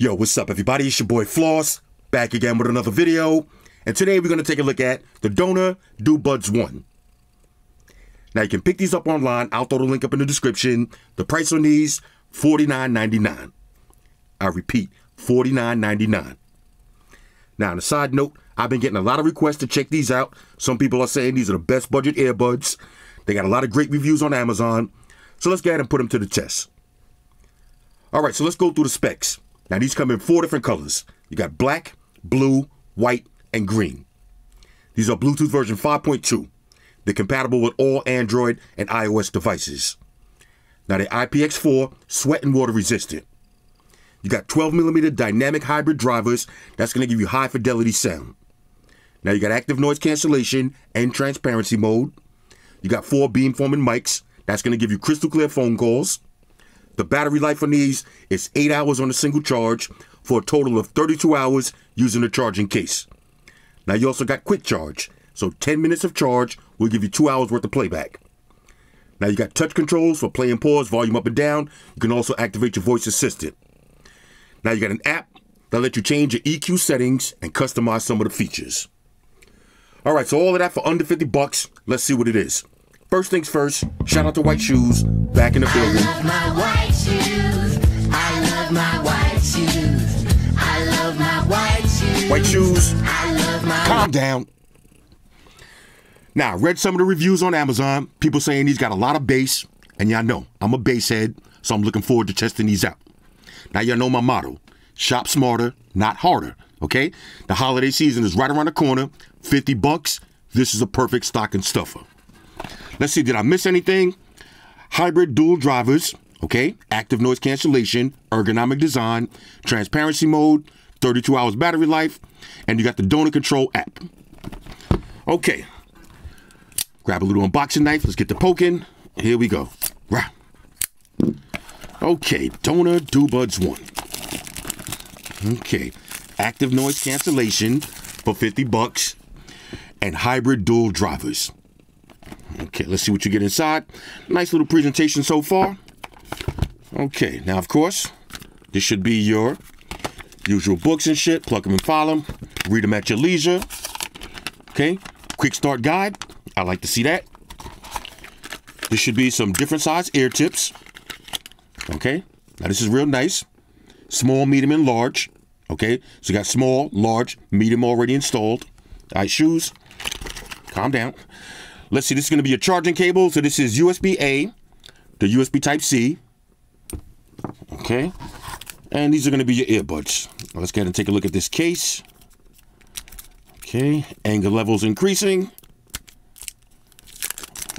Yo, what's up everybody? It's your boy Floss, back again with another video. And today we're going to take a look at the DoBuds 1. Now you can pick these up online. I'll throw the link up in the description. The price on these, $49.99. I repeat, $49.99. Now on a side note, I've been getting a lot of requests to check these out. Some people are saying these are the best budget earbuds. They got a lot of great reviews on Amazon. So let's go ahead and put them to the test. All right, so let's go through the specs. Now, these come in 4 different colors. You got black, blue, white, and green. These are Bluetooth version 5.2. They're compatible with all Android and iOS devices. Now, they're IPX4, sweat and water resistant. You got 12mm dynamic hybrid drivers. That's going to give you high fidelity sound. Now, you got active noise cancellation and transparency mode. You got 4 beamforming mics. That's going to give you crystal clear phone calls. The battery life on these is 8 hours on a single charge for a total of 32 hours using the charging case. Now you also got quick charge, so 10 minutes of charge will give you 2 hours worth of playback. Now you got touch controls for play and pause, volume up and down. You can also activate your voice assistant. Now you got an app that lets you change your EQ settings and customize some of the features. All right, so all of that for under 50 bucks. Let's see what it is. First things first, shout out to White Shoes, back in the building. I love my white shoes. I love my white shoes. I love my white shoes. White Shoes, I love my calm down. Now, I read some of the reviews on Amazon. People saying these got a lot of bass, and y'all know I'm a bass head, so I'm looking forward to testing these out. Now, y'all know my motto, shop smarter, not harder, okay? The holiday season is right around the corner, 50 bucks. This is a perfect stocking stuffer. Let's see, did I miss anything? Hybrid dual drivers, okay? Active noise cancellation, ergonomic design, transparency mode, 32 hours battery life, and you got the donor control app. Okay. Grab a little unboxing knife. Let's get to poking. Here we go. Rah. Okay, DoBuds 1. Okay. Active noise cancellation for 50 bucks and hybrid dual drivers. Okay, let's see what you get inside. Nice little presentation so far. Okay, now of course, this should be your usual books and shit. Plug them and file them. Read them at your leisure. Okay, quick start guide. I like to see that. This should be some different size ear tips. Okay, now this is real nice. Small, medium, and large. Okay, so you got small, large, medium already installed. All right, shoes. Calm down. Let's see, this is going to be a charging cable. So this is USB-A to USB Type-C. Okay. And these are going to be your earbuds. Now let's go ahead and take a look at this case. Okay. Anger levels increasing.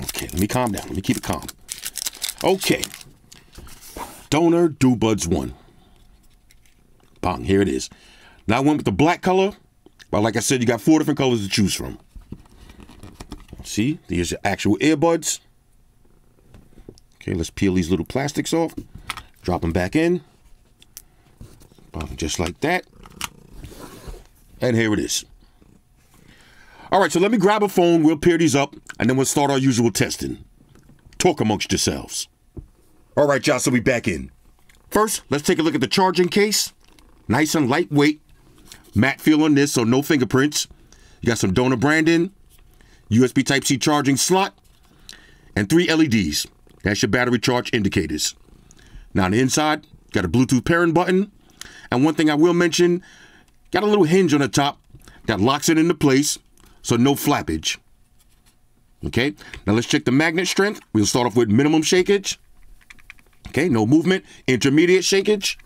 Okay, let me calm down. Let me keep it calm. Okay. DoBuds 1. Bang, here it is. Now I went with the black color. But like I said, you got 4 different colors to choose from. See, these are actual earbuds. Okay, let's peel these little plastics off. Drop them back in. Just like that. And here it is. All right, so let me grab a phone. We'll pair these up, and then we'll start our usual testing. Talk amongst yourselves. All right, y'all, so we back in. First, let's take a look at the charging case. Nice and lightweight. Matte feel on this, so no fingerprints. You got some donor branding. USB Type-C charging slot, and 3 LEDs. That's your battery charge indicators. Now on the inside, got a Bluetooth pairing button. And one thing I will mention, got a little hinge on the top that locks it into place, so no flappage. Okay, now let's check the magnet strength. We'll start off with minimum shakage. Okay, no movement. Intermediate shakage.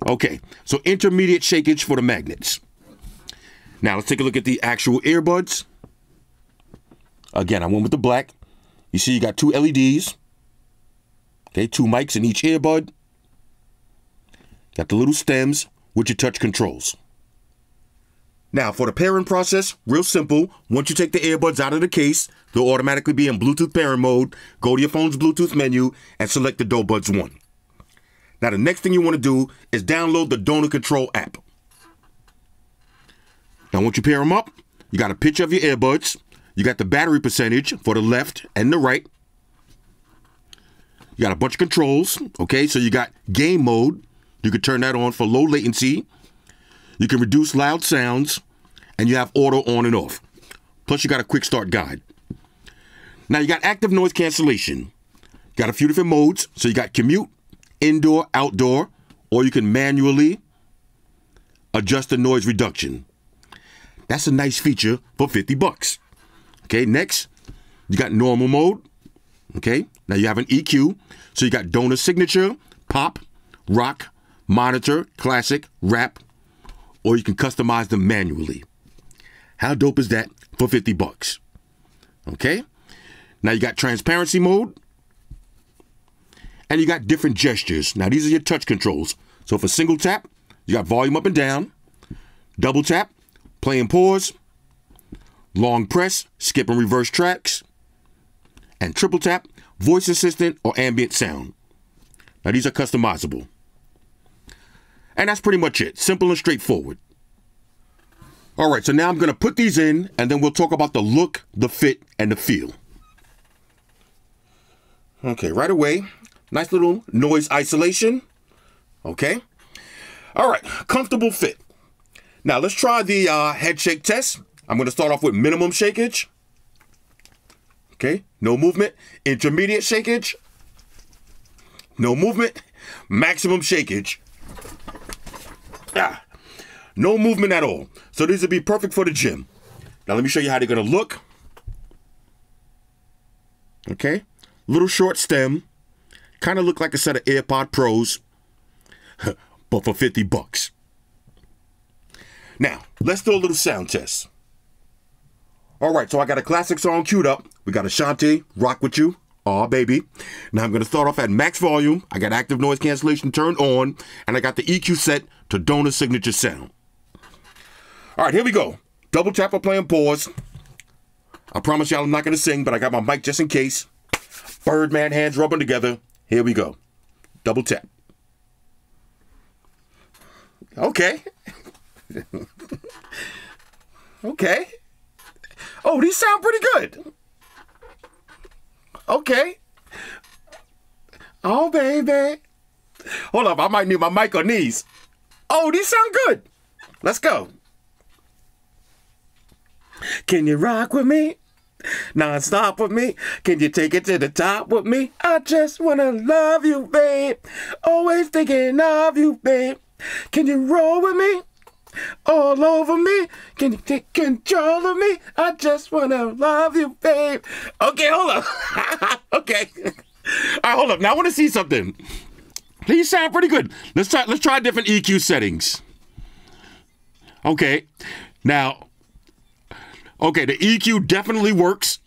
Okay, so intermediate shakage for the magnets. Now let's take a look at the actual earbuds. Again, I went with the black. You see you got 2 LEDs. Okay, 2 mics in each earbud. Got the little stems with your touch controls. Now, for the pairing process, real simple. Once you take the earbuds out of the case, they'll automatically be in Bluetooth pairing mode. Go to your phone's Bluetooth menu and select the DoBuds 1. Now, the next thing you want to do is download the donor control app. Now, once you pair them up, you got a picture of your earbuds. You got the battery percentage for the left and the right. You got a bunch of controls, okay? So you got game mode, You can turn that on for low latency. You can reduce loud sounds, and you have auto on and off. Plus, you got a quick start guide. Now, you got active noise cancellation. Got a few different modes. So you got commute, indoor, outdoor, or you can manually adjust the noise reduction. That's a nice feature for 50 bucks. Okay, next, you got normal mode. Okay, now you have an EQ. So you got donor signature, pop, rock, monitor, classic, rap, or you can customize them manually. How dope is that for 50 bucks? Okay, now you got transparency mode, and you got different gestures. Now these are your touch controls. So for single tap, you got volume up and down, double tap, play and pause, long press, skip and reverse tracks, and triple tap, voice assistant or ambient sound. Now these are customizable. And that's pretty much it. Simple and straightforward. All right, so now I'm going to put these in, and then we'll talk about the look, the fit, and the feel. Okay, right away, nice little noise isolation. Okay. All right, comfortable fit. Now let's try the head shake test. I'm going to start off with minimum shakeage. Okay, no movement. Intermediate shakeage. No movement. Maximum shakeage. No movement at all. So these would be perfect for the gym. Now let me show you how they're going to look. Okay, little short stem. Kind of look like a set of AirPod Pros, but for 50 bucks. Now, let's do a little sound test. All right, so I got a classic song queued up. We got Ashanti, Rock With You. Aw, baby. Now I'm going to start off at max volume. I got active noise cancellation turned on, and I got the EQ set to donor signature sound. All right, here we go. Double tap for play and pause. I promise y'all I'm not going to sing, but I got my mic just in case. Birdman hands rubbing together. Here we go. Double tap. Okay. Okay. Oh, these sound pretty good. Okay. Oh, baby. Hold up, I might need my mic on these. Oh, these sound good. Let's go. Can you rock with me? Non-stop with me? Can you take it to the top with me? I just wanna love you, babe. Always thinking of you, babe. Can you roll with me? All over me? Can you take control of me? I just wanna love you, babe. Okay, hold up. Okay. All right, hold up. Now I want to see something. These sound pretty good. Let's try different EQ settings. Okay. Now, okay, the EQ definitely works.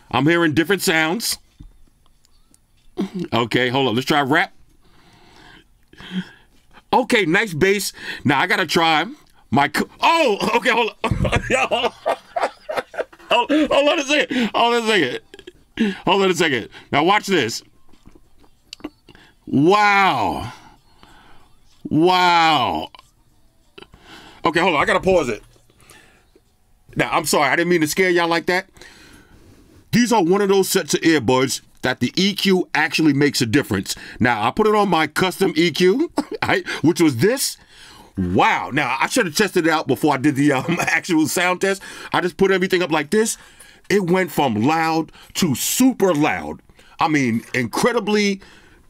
I'm hearing different sounds. Okay, hold on. Let's try rap. Okay, nice bass. Now I gotta try my. Oh, okay, hold on. Hold on a second. Hold on a second. Hold on a second. Now watch this. Wow. Wow. Okay, hold on. I gotta pause it. Now, I'm sorry. I didn't mean to scare y'all like that. These are one of those sets of earbuds that the EQ actually makes a difference. Now, I put it on my custom EQ, which was this. Wow. Now, I should have tested it out before I did the actual sound test. I just put everything up like this. It went from loud to super loud. I mean, incredibly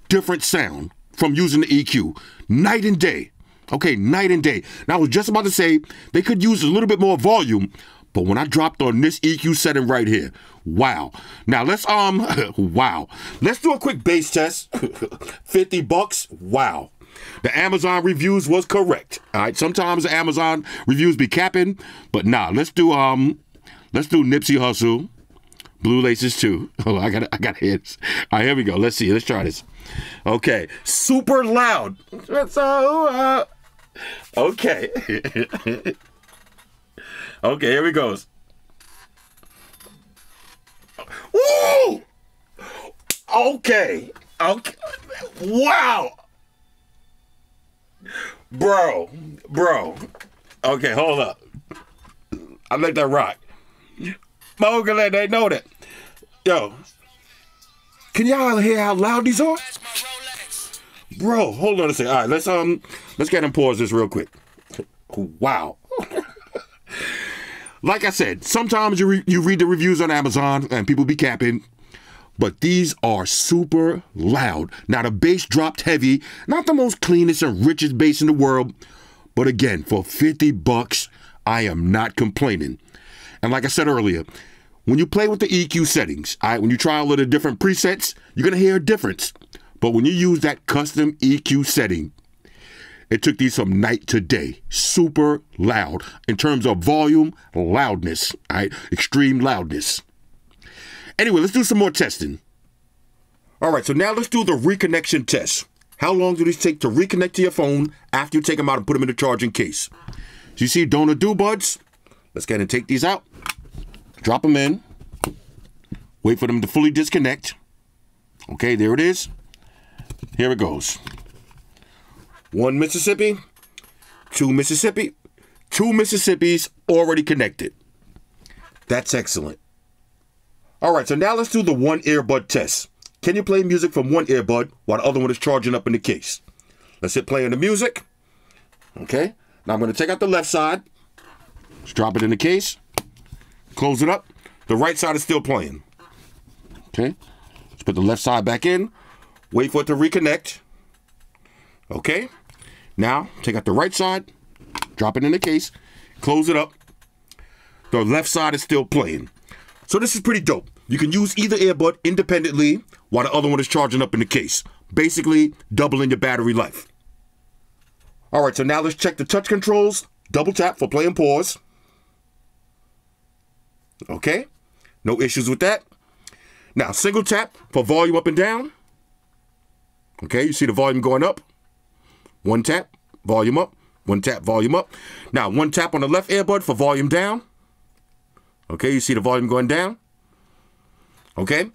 different sound from using the EQ. Night and day. Okay, night and day. Now, I was just about to say they could use a little bit more volume, but when I dropped on this EQ setting right here, wow. Now let's wow. Let's do a quick bass test. 50 bucks. Wow. The Amazon reviews was correct. All right. Sometimes the Amazon reviews be capping, but nah. Let's do Nipsey Hussle, Blue Laces too. Oh, I got hits. All right, here we go. Let's see. Let's try this. Okay. Super loud. So okay. Okay, here we goes. Woo! Okay. Okay. Wow. Bro. Okay, hold up. I let that rock. Mogul, they know that. Yo. Can y'all hear how loud these are? Bro, hold on a second. All right, let's get and pause this real quick. Wow. Like I said, sometimes you read the reviews on Amazon and people be capping, but these are super loud. Now the bass dropped heavy, not the most cleanest and richest bass in the world, but again, for 50 bucks, I am not complaining. And like I said earlier, when you play with the EQ settings, all right, when you try a little different presets, you're gonna hear a difference. But when you use that custom EQ setting, it took these from night to day. Super loud in terms of volume, loudness, all right, extreme loudness. Anyway, let's do some more testing. All right, so now let's do the reconnection test. How long do these take to reconnect to your phone after you take them out and put them in the charging case? So you see donor DoBuds? Let's go ahead and take these out. Drop them in. Wait for them to fully disconnect. Okay, there it is. Here it goes. 1 Mississippi, 2 Mississippi, 2 Mississippis already connected. That's excellent. All right, so now let's do the one earbud test. Can you play music from one earbud while the other one is charging up in the case? Let's hit play on the music. Okay, now I'm going to take out the left side. Just drop it in the case. Close it up. The right side is still playing. Okay, let's put the left side back in. Wait for it to reconnect. Okay. Now, take out the right side. Drop it in the case. Close it up. The left side is still playing. So this is pretty dope. You can use either earbud independently while the other one is charging up in the case. Basically, doubling your battery life. All right, so now let's check the touch controls. Double tap for play and pause. Okay. No issues with that. Now, single tap for volume up and down. Okay, you see the volume going up. One tap, volume up. One tap, volume up. Now, one tap on the left earbud for volume down. Okay, you see the volume going down. Okay.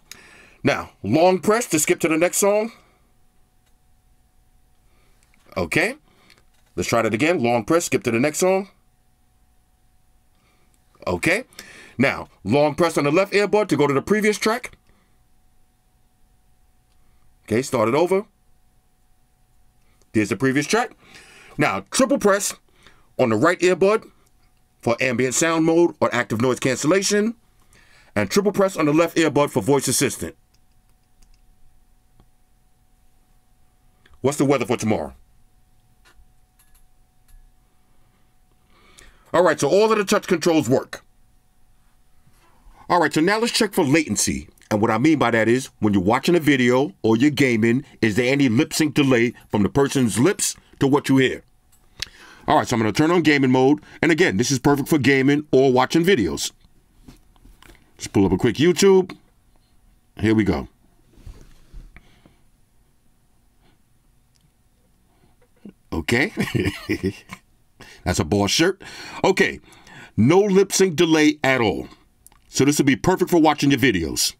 Now, long press to skip to the next song. Okay. Let's try that again. Long press, skip to the next song. Okay. Now, long press on the left earbud to go to the previous track. Okay, start it over. There's the previous track. Now, triple press on the right earbud for ambient sound mode or active noise cancellation. And triple press on the left earbud for voice assistant. What's the weather for tomorrow? All right, so all of the touch controls work. All right, so now let's check for latency. And what I mean by that is when you're watching a video or you're gaming, is there any lip sync delay from the person's lips to what you hear? All right, so I'm going to turn on gaming mode. And again, this is perfect for gaming or watching videos. Just pull up a quick YouTube. Here we go. Okay. That's a boss shirt. Okay. No lip sync delay at all. So this will be perfect for watching your videos.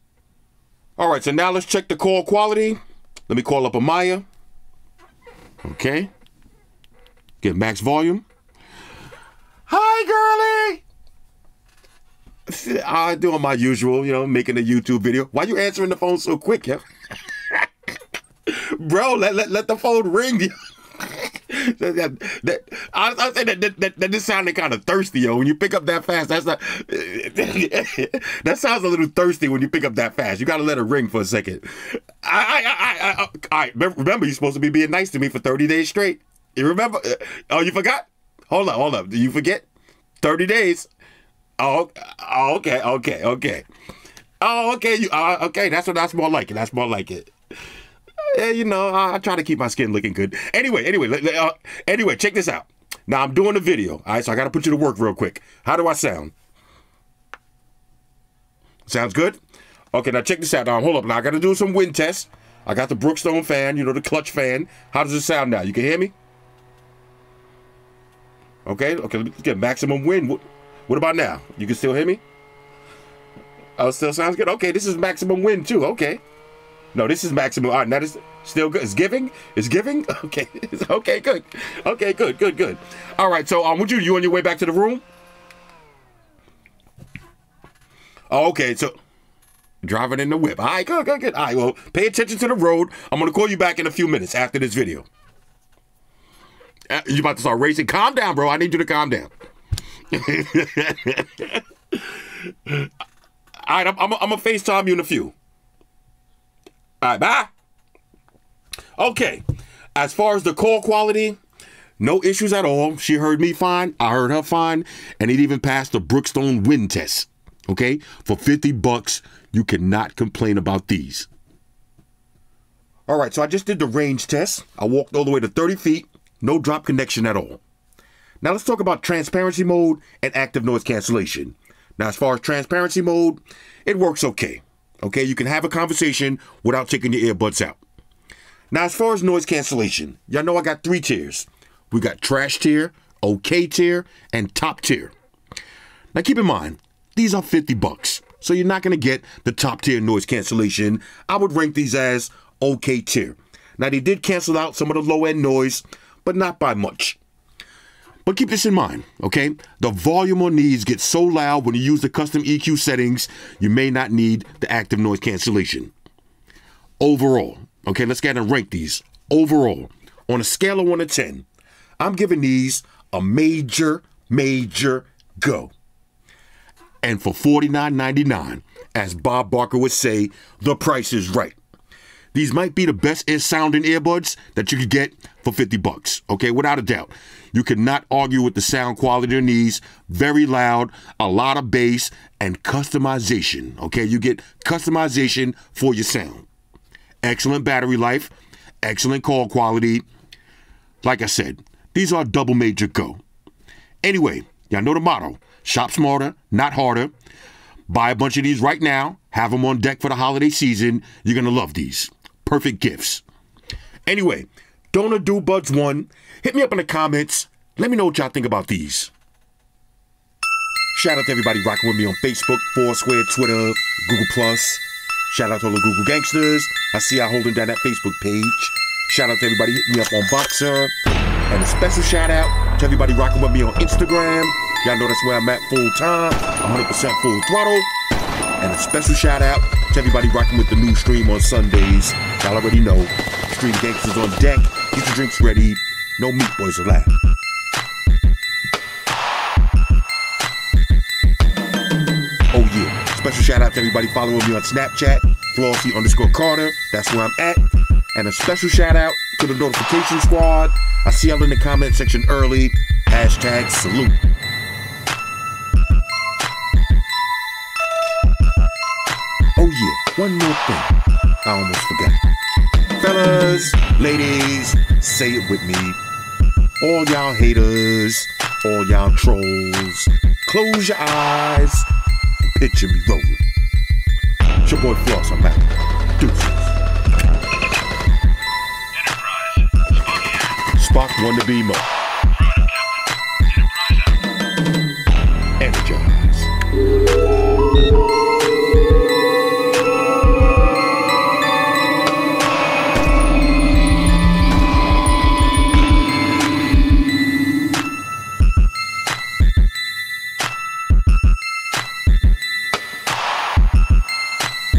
All right, so now let's check the call quality. Let me call up Amaya. Okay. Get max volume. Hi, girlie. I'm doing my usual, you know, making a YouTube video. Why you answering the phone so quick, yeah? Bro, let the phone ring. I say that this sounded kind of thirsty, yo. When you pick up that fast, that's not. That sounds a little thirsty when you pick up that fast. You gotta let it ring for a second. Remember, you're supposed to be being nice to me for 30 days straight. You remember? Oh, you forgot? Hold up. Did you forget? 30 days. Oh, okay. Oh, okay. Okay. That's more like it. That's more like it. Yeah, you know, I try to keep my skin looking good. Anyway, check this out. Now I'm doing a video. All right, so I got to put you to work real quick. How do I sound? Sounds good? Okay, now check this out. Now, hold up. Now I got to do some wind tests. I got the Brookstone fan, you know, the clutch fan. How does it sound now? You can hear me? Okay, let's get maximum wind. What about now? You can still hear me? Oh, it still sounds good? Okay, this is maximum wind too. Okay. No, this is maximum. All right, now this is still good. It's giving? Okay. Okay, good. Okay, good. All right, so would you on your way back to the room? Oh, okay, so Driving in the whip. All right, good. All right, well, pay attention to the road. I'm going to call you back in a few minutes after this video. You about to start racing? Calm down, bro. I need you to calm down. All right, I'm going to FaceTime you in a few. All right, bye. Okay, as far as the call quality, no issues at all. She heard me fine. I heard her fine. And it even passed the Brookstone wind test. Okay, for $50, you cannot complain about these. All right, so I just did the range test. I walked all the way to 30 feet. No drop connection at all. Now let's talk about transparency mode and active noise cancellation. Now, as far as transparency mode, it works okay. Okay, you can have a conversation without taking your earbuds out. Now, as far as noise cancellation, y'all know I got 3 tiers. We got trash tier, okay tier, and top tier. Now, keep in mind, these are $50, so you're not going to get the top tier noise cancellation. I would rank these as okay tier. Now, they did cancel out some of the low-end noise, but not by much. But keep this in mind, okay? The volume on these gets so loud when you use the custom EQ settings, you may not need the active noise cancellation. Overall, okay, let's get and rank these. Overall, on a scale of 1 to 10, I'm giving these a major go. And for $49.99, as Bob Barker would say, the price is right. These might be the best sounding earbuds that you could get for $50, okay? Without a doubt. You cannot argue with the sound quality on these. Very loud, a lot of bass, and customization, okay? You get customization for your sound. Excellent battery life, excellent call quality. Like I said, these are a double major go. Anyway, y'all know the motto. Shop smarter, not harder. Buy a bunch of these right now. Have them on deck for the holiday season. You're going to love these. Perfect gifts. Anyway, DoBuds 1. Hit me up in the comments. Let me know what y'all think about these. Shout out to everybody rocking with me on Facebook, Foursquare, Twitter, Google+. Shout out to all the Google gangsters. I see y'all holding down that Facebook page. Shout out to everybody hitting me up on Boxer. And a special shout out to everybody rocking with me on Instagram. Y'all know that's where I'm at full time, 100% full throttle. And a special shout out to everybody rocking with the new stream on Sundays. Y'all already know. Stream gangsters on deck. Get your drinks ready. No meat boys allowed. Oh yeah. Special shout out to everybody following me on Snapchat. Flossy_Carter. That's where I'm at. And a special shout out to the notification squad. I see y'all in the comment section early. Hashtag salute. Oh yeah, one more thing. I almost forgot. Fellas, ladies, say it with me. All y'all haters, all y'all trolls, close your eyes and picture me rolling. It's your boy Floss, I'm out. Deuces. Spock wanna be more. Energize.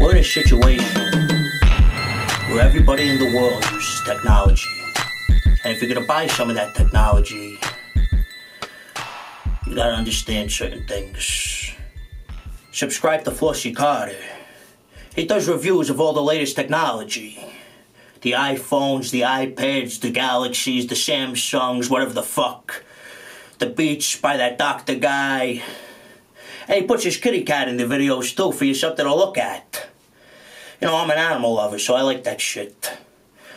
We're in a situation where everybody in the world uses technology. And if you're gonna buy some of that technology, you gotta understand certain things. Subscribe to Flossy Carter. He does reviews of all the latest technology. The iPhones, the iPads, the Galaxies, the Samsungs, whatever the fuck. The Beats by that doctor guy. And he puts his kitty cat in the videos too for you something to look at. You know, I'm an animal lover, so I like that shit.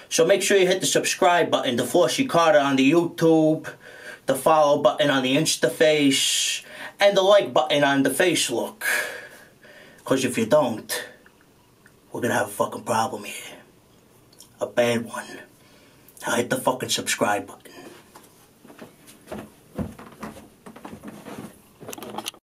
So make sure you hit the subscribe button to Flossy Carter on the YouTube, the follow button on the Instaface, and the like button on the Facelook. Because if you don't, we're gonna have a fucking problem here. A bad one. Now hit the fucking subscribe button.